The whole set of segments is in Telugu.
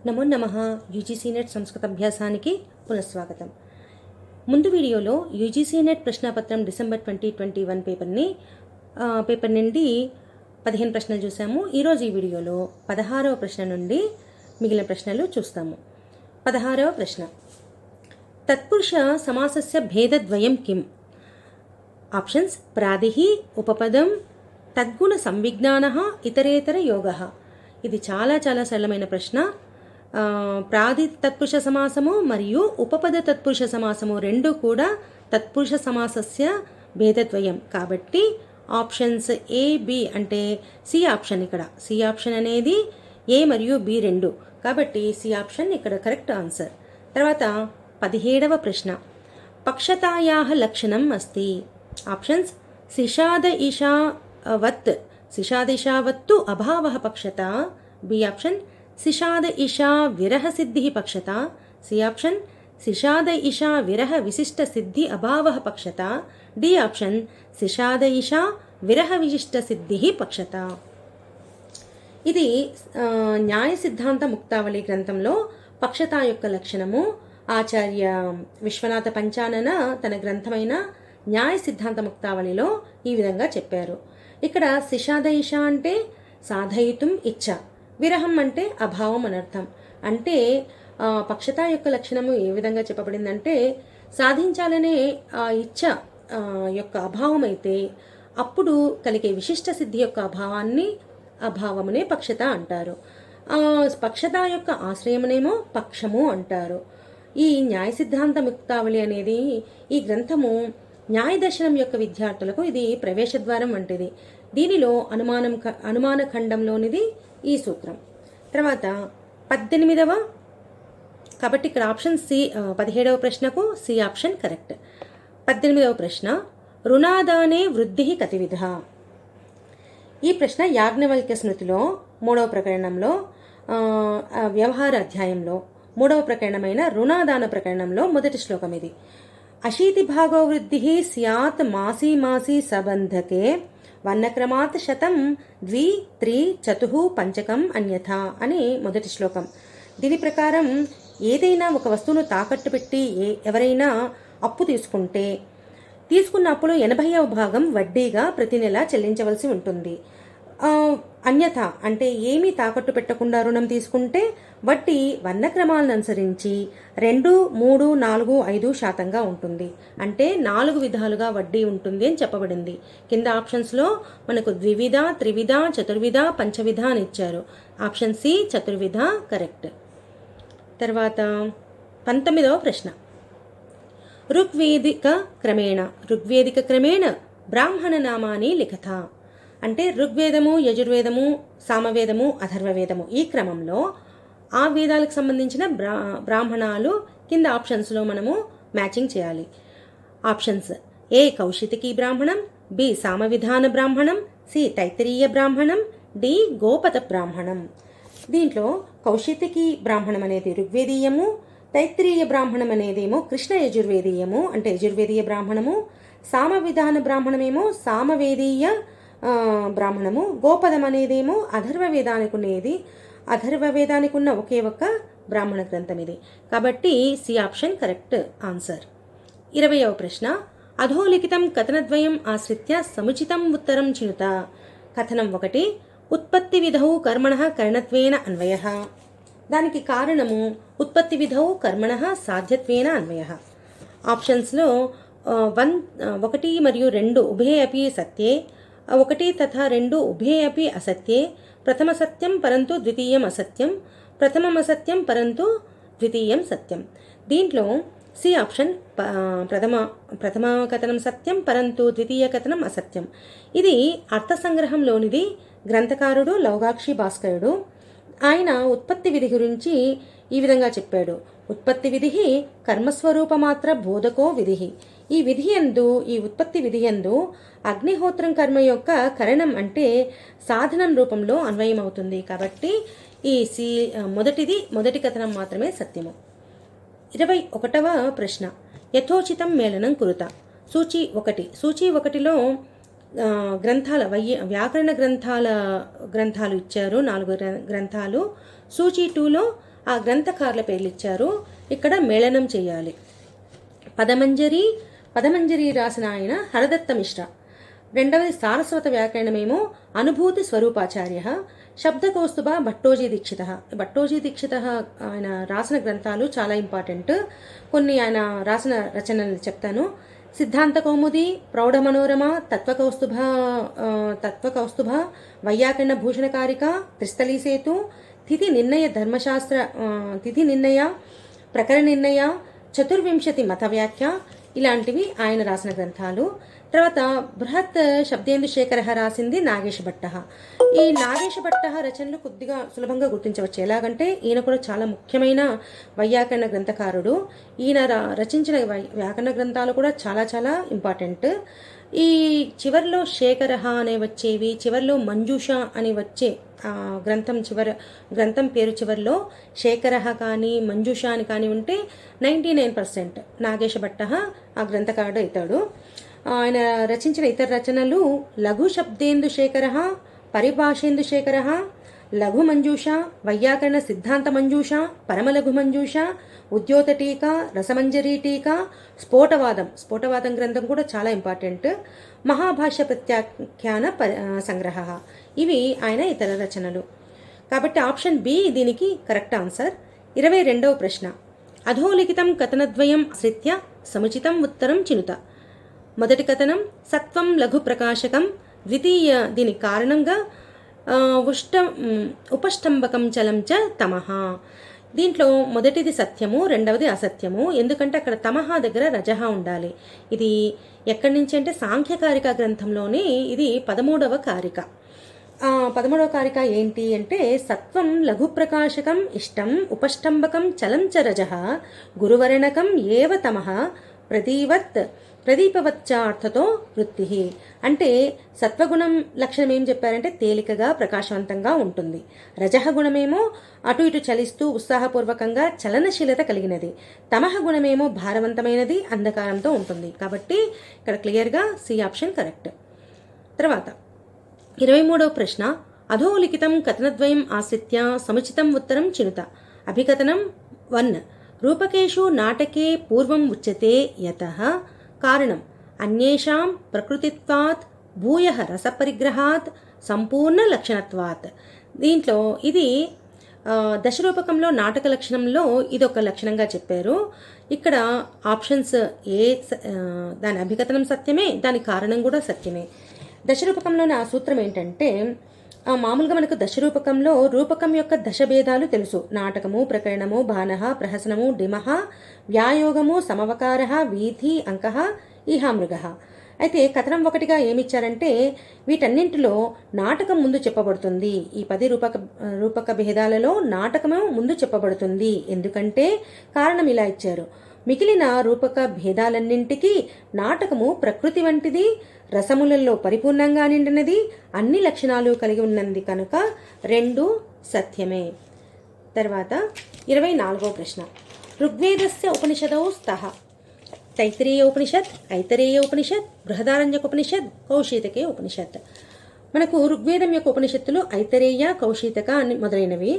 నమో నమః. యూజీసీ నెట్ సంస్కృత అభ్యాసానికి పునఃస్వాగతం. ముందు వీడియోలో యూజీసీ నెట్ ప్రశ్నాపత్రం డిసెంబర్ 2021 పేపర్ నుండి 15 ప్రశ్నలు చూసాము. ఈరోజు ఈ వీడియోలో 16వ ప్రశ్న నుండి మిగిలిన ప్రశ్నలు చూస్తాము. 16వ ప్రశ్న, తత్పురుష సమాసస్య భేదద్వయం కిం? ఆప్షన్స్: ప్రాదిః, ఉపపదం, తద్గుణ సంవిజ్ఞానః, ఇతరేతర యోగః. ఇది చాలా సరళమైన ప్రశ్న. ప్రాది తత్పురుష సమాసము మరియు ఉపపద తత్పురుష సమాసము రెండు కూడా తత్పురుష సమాసస్య భేదద్వయం. కాబట్టి ఆప్షన్స్ ఏ, బి అంటే సి ఆప్షన్. ఇక్కడ సి ఆప్షన్ అనేది ఏ మరియు బి రెండు, కాబట్టి సి ఆప్షన్ ఇక్కడ కరెక్ట్ ఆన్సర్. తర్వాత 17వ ప్రశ్న, పక్షతాయాః లక్షణం అస్తి. ఆప్షన్స్: సిషాద ఇషావత్తు అభావః పక్షత. బి ఆప్షన్: సిషాద ఇషా విరహ సిద్ధి పక్షత. సి ఆప్షన్: సిషాద ఇషా విరహ విశిష్ట సిద్ధి అభావః పక్షత. డి ఆప్షన్: సిషాద ఇషా విరహ విశిష్ట సిద్ధి పక్షత. ఇది న్యాయ సిద్ధాంత ముక్తావళి గ్రంథంలో పక్షత యొక్క లక్షణము. ఆచార్య విశ్వనాథ పంచానన తన గ్రంథమైన న్యాయ సిద్ధాంత ముక్తావళిలో ఈ విధంగా చెప్పారు. ఇక్కడ సిషాద ఇష అంటే సాధయితుం ఇచ్చ, విరహం అంటే అభావం అనర్థం. అంటే పక్షత యొక్క లక్షణము ఏ విధంగా చెప్పబడిందంటే, సాధించాలనే ఆ ఇచ్చ యొక్క అభావం అయితే అప్పుడు కలిగే విశిష్ట సిద్ధి యొక్క అభావమునే పక్షత అంటారు. పక్షత యొక్క ఆశ్రయమునేమో పక్షము అంటారు. ఈ న్యాయ సిద్ధాంత ముక్తావళి అనేది ఈ గ్రంథము న్యాయ దర్శనం యొక్క విద్యార్థులకు ఇది ప్రవేశద్వారం వంటిది. దీనిలో అనుమాన ఖండంలోనిది ఈ సూత్రం. తర్వాత 18వ, కాబట్టి ఇక్కడ ఆప్షన్ సి. 17వ ప్రశ్నకు సి ఆప్షన్ కరెక్ట్. 18వ ప్రశ్న, రుణాదానే వృద్ధి కతివిధ. ఈ ప్రశ్న యాజ్ఞవల్క్య స్మృతిలో 3వ ప్రకరణంలో వ్యవహార అధ్యాయంలో 3వ ప్రకరణమైన రుణాదాన ప్రకరణంలో మొదటి శ్లోకం ఇది. అశీతి భాగో వృద్ధి స్యాత్ మాసీ సబంధకే వర్ణక్రమాత్ శతం 2, 3, 4, 5 అన్యథా అని మొదటి శ్లోకం. దీని ప్రకారం ఏదైనా ఒక వస్తువును తాకట్టు పెట్టి ఎవరైనా అప్పు తీసుకున్న అప్పులో 80వ భాగం వడ్డీగా ప్రతి నెల చెల్లించవలసి ఉంటుంది. అన్యథ అంటే ఏమీ తాకట్టు పెట్టకుండా రుణం తీసుకుంటే వడ్డీ వర్ణక్రమాలను అనుసరించి 2, 3, 4, 5% ఉంటుంది. అంటే 4 విధాలుగా వడ్డీ ఉంటుంది అని చెప్పబడింది. కింద ఆప్షన్స్లో మనకు ద్వివిధ, త్రివిధ, చతుర్విధ, పంచవిధ అని ఇచ్చారు. ఆప్షన్ సి చతుర్విధ కరెక్ట్. తర్వాత 19వ ప్రశ్న, ఋగ్వేదిక క్రమేణ బ్రాహ్మణ నామాని లిఖత. అంటే ఋగ్వేదము, యజుర్వేదము, సామవేదము, అథర్వవేదము ఈ క్రమంలో ఆ వేదాలకు సంబంధించిన బ్రాహ్మణాలు కింద ఆప్షన్స్లో మనము మ్యాచింగ్ చేయాలి. ఆప్షన్స్: ఏ కౌశితికి బ్రాహ్మణం, బి సామవిధాన బ్రాహ్మణం, సి తైత్తిరీయ బ్రాహ్మణం, డి గోపత బ్రాహ్మణం. దీంట్లో కౌశితికి బ్రాహ్మణం అనేది ఋగ్వేదీయము, తైత్తిరీయ బ్రాహ్మణం అనేదేమో కృష్ణ యజుర్వేదీయము అంటే యజుర్వేదీయ బ్రాహ్మణము, సామవిధాన బ్రాహ్మణమేమో సామవేదీయ బ్రాహ్మణము, గోపదం అనేదేమో అథర్వవేదానికి ఉన్న ఒకే ఒక్క బ్రాహ్మణ గ్రంథం ఇది. కాబట్టి సి ఆప్షన్ కరెక్ట్ ఆన్సర్. 20వ ప్రశ్న, అధోలిఖితం కథనద్వయం ఆశ్రిత్య సముచితం ఉత్తరం చినుత. కథనం 1, ఉత్పత్తి విధౌ కర్మణః కరణత్వేన అన్వయః. దానికి కారణము ఉత్పత్తి విధౌ కర్మణః సాధ్యత్వేన అన్వయః. ఆప్షన్స్లో 1 మరియు 2 ఉభే అపి సత్యే, 1 తథా 2 ఉభే అపి అసత్యే, ప్రథమ సత్యం పరంతు ద్వితీయం అసత్యం, ప్రథమం అసత్యం పరంతు ద్వితీయం సత్యం. దీంట్లో సి ఆప్షన్ ప్రథమ కథనం సత్యం పరంతు ద్వితీయ కథనం అసత్యం. ఇది అర్థసంగ్రహంలోనిది. గ్రంథకారుడు లౌగాక్షి భాస్కరుడు. ఆయన ఉత్పత్తి విధి గురించి ఈ విధంగా చెప్పాడు. ఉత్పత్తి విధి కర్మస్వరూపమాత్ర బోధకో విధి. ఈ ఉత్పత్తి విధి యందు అగ్నిహోత్రం కర్మ యొక్క కరణం అంటే సాధనం రూపంలో అన్వయమవుతుంది. కాబట్టి ఈ మొదటి కథనం మాత్రమే సత్యము. 21వ ప్రశ్న, యథోచితం మేళనం కురుత. సూచి 1లో గ్రంథాల వ్యాకరణ గ్రంథాలు ఇచ్చారు 4 గ్రంథాలు. సూచి 2లో ఆ గ్రంథకారుల పేర్లు ఇచ్చారు, ఇక్కడ మేళనం చేయాలి. పదమంజరి రాసిన ఆయన హరదత్త మిశ్ర. రెండవది సారస్వత వ్యాకరణమేమో అనుభూతి స్వరూపాచార్య. శబ్దకౌస్తుభ భట్టోజీ దీక్షిత. భట్టోజీ దీక్షిత ఆయన రాసిన గ్రంథాలు చాలా ఇంపార్టెంట్. కొన్ని ఆయన రాసిన రచనలు చెప్తాను. సిద్ధాంత కౌముది, ప్రౌఢ మనోరమ, తత్వకౌస్తుభ, వైయాకరణ భూషణకారిక, త్రిస్థలీ సేతు, తిథి నిర్ణయ, ప్రకరణ నిర్ణయ, చతుర్వింశతి మత వ్యాఖ్య, ఇలాంటివి ఆయన రాసిన గ్రంథాలు. తర్వాత బృహత్ శబ్దేందు శేఖర రాసింది నాగేశ భట్ట. ఈ నాగేశ భట్ట రచనలు కొద్దిగా సులభంగా గుర్తించవచ్చు. ఎలాగంటే ఈయన కూడా చాలా ముఖ్యమైన వైయాకరణ గ్రంథకారుడు. ఈయన రచించిన వ్యాకరణ గ్రంథాలు కూడా చాలా చాలా ఇంపార్టెంట్. ఈ చివరిలో శేఖర అనే వచ్చేవి, చివరిలో మంజూష అని వచ్చే గ్రంథం పేరు చివరిలో శేఖర కానీ మంజూష అని కానీ ఉంటే 99% నాగేశ భట్ట ఆ గ్రంథకారుడు అవుతాడు. ఆయన రచించిన ఇతర రచనలు లఘు శబ్దేందు శేఖర, పరిభాషేందు శేఖర, లఘు మంజూష, వైయాకరణ సిద్ధాంత మంజూష, పరమలఘు మంజూష, ఉద్యోత టీకా, రసమంజరి టీకా, స్ఫోటవాదం గ్రంథం కూడా చాలా ఇంపార్టెంట్, మహాభాష్య ప్రత్యాఖ్యాన సంగ్రహ. ఇవి ఆయన ఇతర రచనలు. కాబట్టి ఆప్షన్ బి దీనికి కరెక్ట్ ఆన్సర్. 22వ ప్రశ్న. అధోలిఖితం కథనద్వయం ఆశ్రిత్య సముచితం ఉత్తరం చినుత. మొదటి కథనం సత్వం లఘు ప్రకాశకం, ద్వితీయ దీనికి కారణంగా ఉపష్టంభకం చలం చ తమహ. దీంట్లో మొదటిది సత్యము, రెండవది అసత్యము. ఎందుకంటే అక్కడ తమహ దగ్గర రజహ ఉండాలి. ఇది ఎక్కడి నుంచి అంటే సాంఖ్యకారిక గ్రంథంలోని ఇది 13వ కారిక. 13వ కారిక ఏంటి అంటే సత్వం లఘు ప్రకాశకం ఇష్టం ఉపష్టంభకం చలం చ రజః గురువర్ణకం ఏవ తమః ప్రదీపవచ్చార్థతో వృత్తి. అంటే సత్వగుణం లక్షణం ఏం చెప్పారంటే తేలికగా ప్రకాశవంతంగా ఉంటుంది. రజహ గుణమేమో అటు ఇటు చలిస్తూ ఉత్సాహపూర్వకంగా చలనశీలత కలిగినది. తమహ గుణమేమో భారవంతమైనది, అంధకారంతో ఉంటుంది. కాబట్టి ఇక్కడ క్లియర్గా సి ఆప్షన్ కరెక్ట్. తర్వాత 23వ ప్రశ్న. అధోలిఖితం కథనద్వయం ఆశ్రిత్య సముచితం ఉత్తరం చినుత. అభికథనం 1. రూపకేషు నాటకే పూర్వం ఉచ్యతే యతః కారణం అన్యేషాం ప్రకృతిత్వాత్ భూయః రసపరిగ్రహాత్ సంపూర్ణ లక్షణత్వాత్. దీంట్లో ఇది దశరూపకంలో నాటక లక్షణంలో ఇదొక లక్షణంగా చెప్పారు. ఇక్కడ ఆప్షన్స్ దాని అభికథనం సత్యమే, దాని కారణం కూడా సత్యమే. దశరూపకంలోని ఆ సూత్రం ఏంటంటే మామూలుగా మనకు దశరూపకంలో రూపకం యొక్క దశభేదాలు తెలుసు. నాటకము, ప్రకరణము, బాణః, ప్రహసనము, డిమః, వ్యాయోగము, సమవకారః, వీధి, అంకః, ఈహామృగః. అయితే కథనం 1గా ఏమిచ్చారంటే వీటన్నింటిలో నాటకం ముందు చెప్పబడుతుంది. ఈ 10 రూపక భేదాలలో నాటకము ముందు చెప్పబడుతుంది. ఎందుకంటే కారణం ఇలా ఇచ్చారు. మిగిలిన రూపక భేదాలన్నింటికీ నాటకము ప్రకృతి వంటిది, రసములలో పరిపూర్ణంగా నిండినది, అన్ని లక్షణాలు కలిగి ఉన్నది కనుక 2 సత్యమే. తర్వాత 24వ ప్రశ్న. ఋగ్వేదస్య ఉపనిషదౌ స్తః. తైత్తిరీయ ఉపనిషత్, ఐతరేయ ఉపనిషత్, బృహదారణ్యక ఉపనిషత్, కౌశితకే ఉపనిషత్. మనకు ఋగ్వేదం యొక్క ఉపనిషత్తులు ఐతరేయ, కౌశితక అని మొదలైనవి.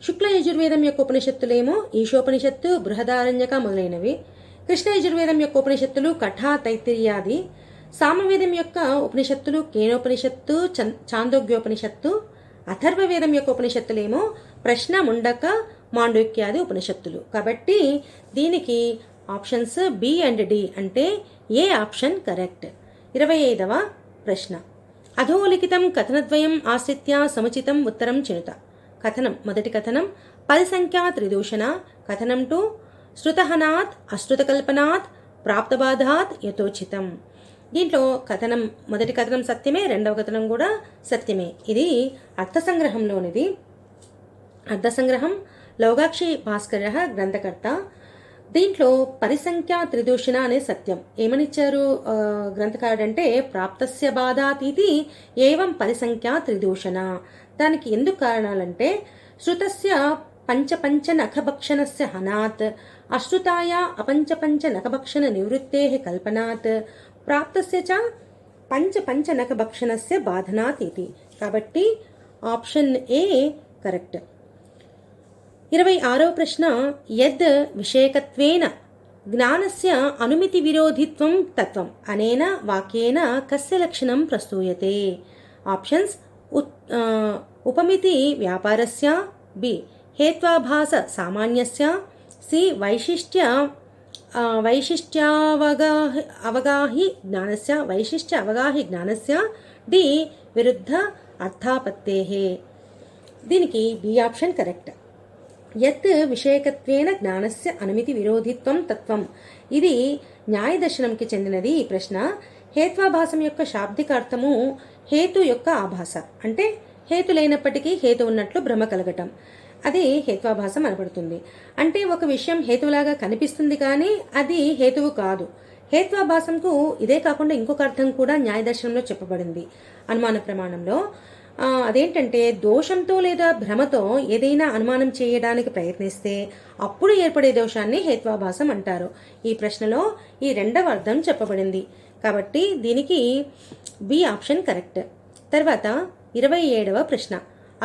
శుక్ల యజుర్వేదం యొక్క ఉపనిషత్తులేమో ఈశోపనిషత్తు, బృహదారణ్యక మొదలైనవి. కృష్ణ యజుర్వేదం యొక్క ఉపనిషత్తులు కఠ, తైత్తిరీయాది. సామవేదం యొక్క ఉపనిషత్తులు కేనోపనిషత్తు, చాందోగ్యోపనిషత్తు. అథర్వవేదం యొక్క ఉపనిషత్తులేమో ప్రశ్న, ముండక, మాండూక్యాది ఉపనిషత్తులు. కాబట్టి దీనికి ఆప్షన్స్ బి అండ్ డి అంటే ఏ ఆప్షన్ కరెక్ట్. 25వ ప్రశ్న. అధోలిఖితం కథనద్వయం ఆశ్రిత్య సముచితం ఉత్తరం చినుత. కథనం. మొదటి కథనం 10 సంఖ్యా త్రిదూషణ. కథనం 2 శృతహనాత్ అశ్రుతకల్పనాత్ ప్రాప్తబాధాత్ యథోచితం. దీంట్లో మొదటి కథనం సత్యమే, రెండవ కథనం కూడా సత్యమే. ఇది అర్థసంగ్రహంలోనిది. అర్థసంగ్రహం లౌగాక్షి భాస్కర గ్రంథకర్త. దీంట్లో పరిసంఖ్యా త్రిదూషణ అనే సత్యం. ఏమనిచ్చారు గ్రంథకారుడు అంటే ప్రాప్తస్య బాధాతీతి ఏవం పరిసంఖ్యా త్రిదూషణ. దానికి ఎందుకు కారణాలంటే శృతస్య పంచపంచ నఖభక్షణస్య హనాత్, అశ్రుతాయ అపంచపంచ నఖభక్షణ నివృత్తేః కల్పనాత్, ప్రాప్తస్య చ పంచపంచ నఖభక్షణస్య బాధనాత్ ఇది. కాబట్టి ఆప్షన్ ఏ కరెక్ట్. 26వ ప్రశ్న యద్ విషయకత్వేన జ్ఞానస్య అనుమితి విరోధిత్వం తత్వం అనేన వాక్యేన కస్య లక్షణం ప్రస్తూయతే. ఆప్షన్స్ ఉపమితి వ్యాపారస్య, బి హేత్వాభాస సామాన్యస్య, సి అవగాహి జ్ఞానస్య, డి విరుద్ధ అర్థాపత్తేః. దీనికి బి ఆప్షన్ కరెక్ట్. యత్ విషయకత్వేన జ్ఞానస్య అనుమితి విరోధిత్వం తత్వం, ఇది న్యాయ దర్శనంకి చెందినది ఈ ప్రశ్న. హేత్వాభాసం యొక్క శాబ్దిక అర్థము హేతు యొక్క ఆభాస, అంటే హేతు లేనప్పటికీ హేతు ఉన్నట్లు భ్రమ కలగటం, అది హేత్వాభాసం అనబడుతుంది. అంటే ఒక విషయం హేతువులాగా కనిపిస్తుంది కానీ అది హేతువు కాదు. హేత్వాభాసంకు ఇదే కాకుండా ఇంకొక అర్థం కూడా న్యాయ దర్శనంలో చెప్పబడింది అనుమాన ప్రమాణంలో. అదేంటంటే దోషంతో లేదా భ్రమతో ఏదైనా అనుమానం చేయడానికి ప్రయత్నిస్తే అప్పుడు ఏర్పడే దోషాన్ని హేత్వాభాసం అంటారు. ఈ ప్రశ్నలో ఈ రెండవ అర్థం చెప్పబడింది కాబట్టి దీనికి బి ఆప్షన్ కరెక్ట్. తర్వాత 27వ ప్రశ్న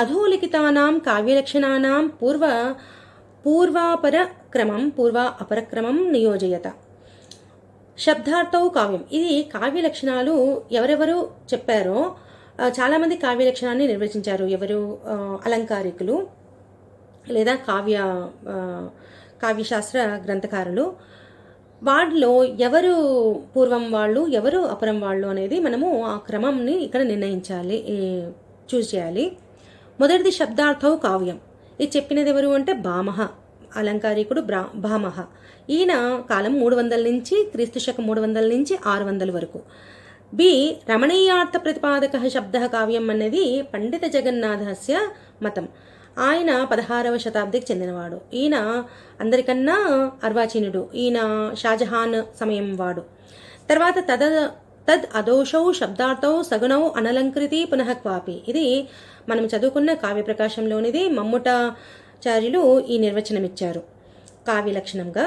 అధోలిఖితానాం కావ్యలక్షణానాం పూర్వాపరక్రమం నియోజయత. శబ్దార్థౌ కావ్యం, ఇది కావ్య లక్షణాలు ఎవరెవరు చెప్పారో చాలామంది కావ్య లక్షణాన్ని నిర్వచించారు. ఎవరు? అలంకారికులు లేదా కావ్యశాస్త్ర గ్రంథకారులు. వాటిలో ఎవరు పూర్వం వాళ్ళు, ఎవరు అపరం వాళ్ళు అనేది మనము ఆ క్రమంని ఇక్కడ నిర్ణయించాలి, చూస్ చేయాలి. మొదటిది శబ్దార్థౌ కావ్యం, ఇది చెప్పినది ఎవరు అంటే భామహ, అలంకారికుడు భామహ. ఈయన కాలం 300 నుంచి క్రీస్తుశకం 300 నుంచి 600 వరకు. బి రమణీయార్థ ప్రతిపాదక శబ్ద కావ్యం అనేది పండిత జగన్నాథస్య మతం. ఆయన 16వ శతాబ్దికి చెందినవాడు. ఈయన అందరికన్నా అర్వాచీనుడు. ఈయన షాజహాన్ సమయం వాడు. తర్వాత తద్ అదోషౌ శబ్దార్థౌ సగుణౌ అనలంకృతి పునః క్వాపి, ఇది మనం చదువుకున్న కావ్య ప్రకాశంలోనిది. మమ్ముటాచార్యులు ఈ నిర్వచనం ఇచ్చారు కావ్య లక్షణంగా.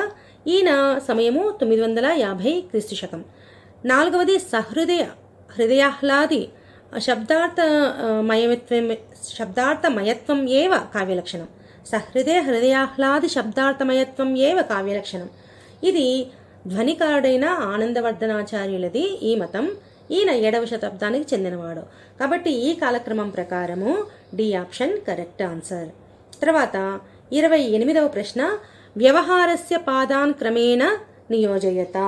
ఈయన సమయము 950 క్రీస్తు శకం. 4వది హృదయాహ్లాది శబ్దార్థమయత్వం ఏవ కావ్యలక్షణం. హృదయాహ్లాది శబ్దార్థమయత్వం ఏవ కావ్యలక్షణం. ఇది ధ్వనికారుడైన ఆనందవర్ధనాచార్యులది ఈ మతం. ఈయన 7వ శతాబ్దానికి చెందినవాడు. కాబట్టి ఈ కాలక్రమం ప్రకారము డి ఆప్షన్ కరెక్ట్ ఆన్సర్. తర్వాత 28వ ప్రశ్న వ్యవహారస్య పాదాన్ క్రమేణ నియోజయత.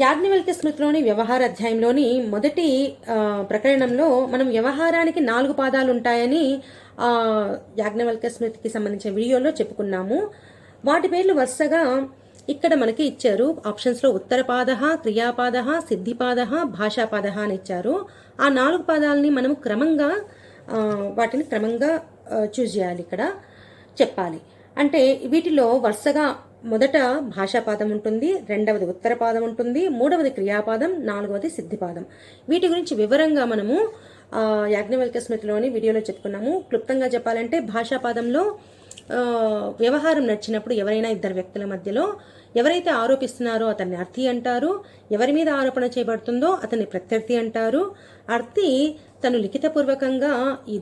యాజ్ఞవల్క్య స్మృతిలోని వ్యవహార అధ్యాయంలోని మొదటి ప్రకరణంలో మనం వ్యవహారానికి 4 పాదాలు ఉంటాయని యాజ్ఞవల్క్య స్మృతికి సంబంధించిన వీడియోలో చెప్పుకున్నాము. వాటి పేర్లు వరుసగా ఇక్కడ మనకి ఇచ్చారు. ఆప్షన్స్లో ఉత్తరపాద, క్రియాపాద, సిద్ధిపాద, భాషాపాద అని ఇచ్చారు. ఆ 4 పాదాలని మనం వాటిని క్రమంగా చూస్ చేయాలి, ఇక్కడ చెప్పాలి. అంటే వీటిలో వరుసగా మొదట భాషాపాదం ఉంటుంది, 2వది ఉత్తరపాదం ఉంటుంది, 3వది క్రియాపాదం, 4వది సిద్ధిపాదం. వీటి గురించి వివరంగా మనము యాజ్ఞవల్క్య స్మృతిలోని వీడియోలో చెప్పుకున్నాము. క్లుప్తంగా చెప్పాలంటే భాషాపాదంలో వ్యవహారం నడిచినప్పుడు ఎవరైనా ఇద్దరు వ్యక్తుల మధ్యలో ఎవరైతే ఆరోపిస్తున్నారో అతన్ని అర్థి అంటారు, ఎవరి మీద ఆరోపణ చేయబడుతుందో అతన్ని ప్రత్యర్థి అంటారు. అర్థి తను లిఖితపూర్వకంగా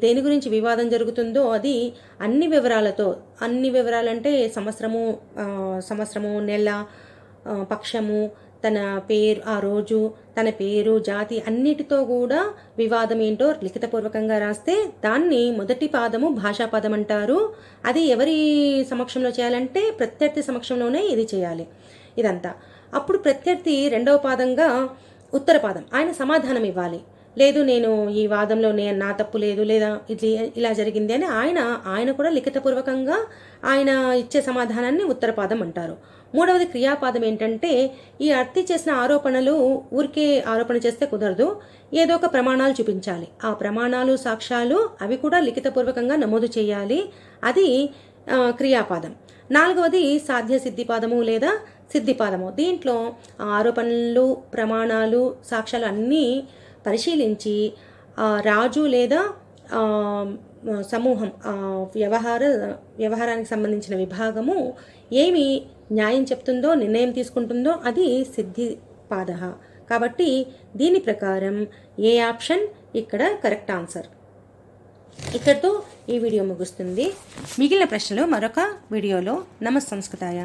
దేని గురించి వివాదం జరుగుతుందో అది అన్ని వివరాలంటే సంవత్సరము, నెల, పక్షము, తన పేరు, ఆ రోజు, తన పేరు, జాతి అన్నిటితో కూడా వివాదం ఏంటో లిఖితపూర్వకంగా రాస్తే దాన్ని మొదటి పాదము భాషాపాదం అంటారు. అది ఎవరి సమక్షంలో చేయాలంటే ప్రత్యర్థి సమక్షంలోనే ఇది చేయాలి ఇదంతా. అప్పుడు ప్రత్యర్థి 2వ పాదంగా ఉత్తరపాదం, ఆయన సమాధానం ఇవ్వాలి. లేదు నేను ఈ వాదంలో నా తప్పు లేదు, లేదా ఇది ఇలా జరిగింది అని ఆయన కూడా లిఖితపూర్వకంగా ఆయన ఇచ్చే సమాధానాన్ని ఉత్తరపాదం అంటారు. 3వది క్రియాపాదం ఏంటంటే ఈ అర్థి చేసిన ఆరోపణలు ఊరికే ఆరోపణ చేస్తే కుదరదు, ఏదో ఒక ప్రమాణాలు చూపించాలి. ఆ ప్రమాణాలు, సాక్ష్యాలు అవి కూడా లిఖితపూర్వకంగా నమోదు చేయాలి. అది క్రియాపాదం. 4వది సాధ్య సిద్ధిపాదము లేదా సిద్ధిపాదము. దీంట్లో ఆరోపణలు, ప్రమాణాలు, సాక్ష్యాలు అన్నీ పరిశీలించి రాజు లేదా సమూహం, వ్యవహారానికి సంబంధించిన విభాగము ఏమి న్యాయం చెప్తుందో, నిర్ణయం తీసుకుంటుందో అది సిద్ధిపాద. కాబట్టి దీని ప్రకారం ఏ ఆప్షన్ ఇక్కడ కరెక్ట్ ఆన్సర్. ఇక్కడితో ఈ వీడియో ముగుస్తుంది. మిగిలిన ప్రశ్నలు మరొక వీడియోలో. నమస్సంస్కృతాయ.